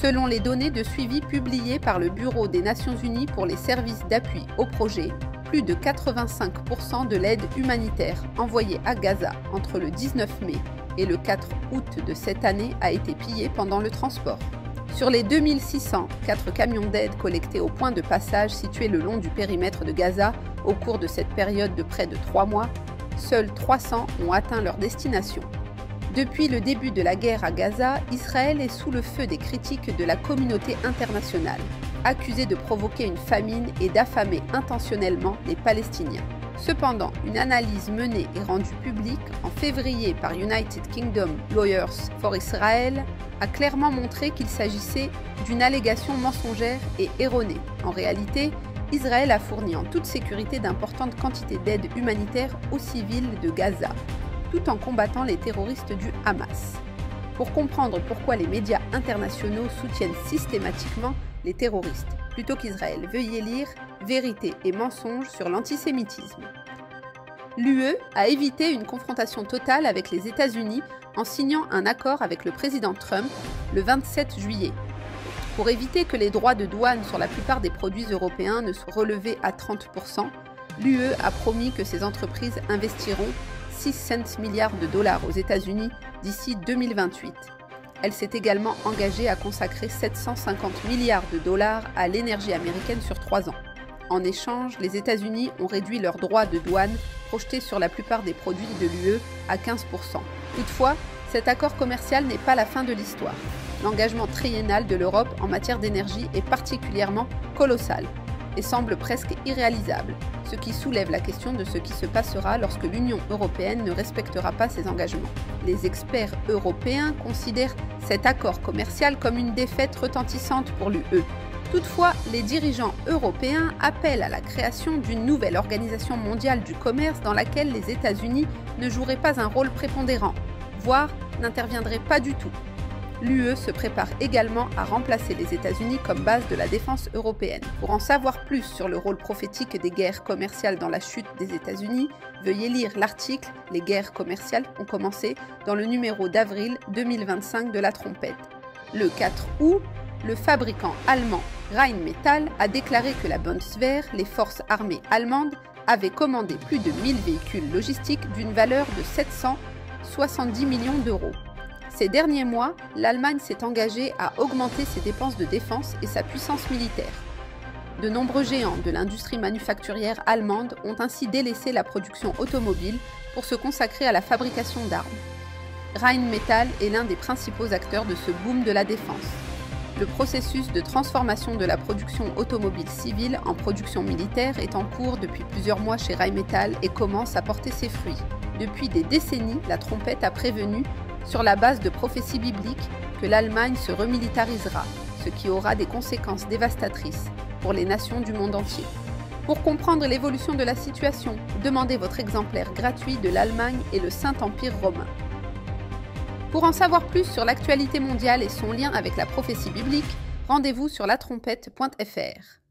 Selon les données de suivi publiées par le Bureau des Nations Unies pour les services d'appui au projet, plus de 85% de l'aide humanitaire envoyée à Gaza entre le 19 mai et le 4 août de cette année a été pillée pendant le transport. Sur les 2604 camions d'aide collectés au point de passage situé le long du périmètre de Gaza au cours de cette période de près de 3 mois, seuls 300 ont atteint leur destination. Depuis le début de la guerre à Gaza, Israël est sous le feu des critiques de la communauté internationale, accusé de provoquer une famine et d'affamer intentionnellement les Palestiniens. Cependant, une analyse menée et rendue publique en février par United Kingdom Lawyers for Israel a clairement montré qu'il s'agissait d'une allégation mensongère et erronée. En réalité, Israël a fourni en toute sécurité d'importantes quantités d'aide humanitaire aux civils de Gaza, tout en combattant les terroristes du Hamas. Pour comprendre pourquoi les médias internationaux soutiennent systématiquement les terroristes, plutôt qu'Israël, veuillez lire Vérité et mensonges sur l'antisémitisme. L'UE a évité une confrontation totale avec les États-Unis en signant un accord avec le président Trump le 27 juillet. Pour éviter que les droits de douane sur la plupart des produits européens ne soient relevés à 30%, l'UE a promis que ces entreprises investiront 600 milliards de dollars aux États-Unis d'ici 2028. Elle s'est également engagée à consacrer 750 milliards de dollars à l'énergie américaine sur 3 ans. En échange, les États-Unis ont réduit leurs droits de douane projetés sur la plupart des produits de l'UE à 15%. Toutefois, cet accord commercial n'est pas la fin de l'histoire. L'engagement triennal de l'Europe en matière d'énergie est particulièrement colossal et semble presque irréalisable, ce qui soulève la question de ce qui se passera lorsque l'Union européenne ne respectera pas ses engagements. Les experts européens considèrent cet accord commercial comme une défaite retentissante pour l'UE. Toutefois, les dirigeants européens appellent à la création d'une nouvelle organisation mondiale du commerce dans laquelle les États-Unis ne joueraient pas un rôle prépondérant, voire n'interviendraient pas du tout. L'UE se prépare également à remplacer les États-Unis comme base de la défense européenne. Pour en savoir plus sur le rôle prophétique des guerres commerciales dans la chute des États-Unis, veuillez lire l'article « Les guerres commerciales ont commencé » dans le numéro d'avril 2025 de La Trompette. Le 4 août, le fabricant allemand Rheinmetall a déclaré que la Bundeswehr, les forces armées allemandes, avait commandé plus de 1000 véhicules logistiques d'une valeur de 770 millions d'euros. Ces derniers mois, l'Allemagne s'est engagée à augmenter ses dépenses de défense et sa puissance militaire. De nombreux géants de l'industrie manufacturière allemande ont ainsi délaissé la production automobile pour se consacrer à la fabrication d'armes. Rheinmetall est l'un des principaux acteurs de ce boom de la défense. Le processus de transformation de la production automobile civile en production militaire est en cours depuis plusieurs mois chez Rheinmetall et commence à porter ses fruits. Depuis des décennies, la Trompette a prévenu, sur la base de prophéties bibliques, que l'Allemagne se remilitarisera, ce qui aura des conséquences dévastatrices pour les nations du monde entier. Pour comprendre l'évolution de la situation, demandez votre exemplaire gratuit de l'Allemagne et le Saint-Empire romain. Pour en savoir plus sur l'actualité mondiale et son lien avec la prophétie biblique, rendez-vous sur latrompette.fr.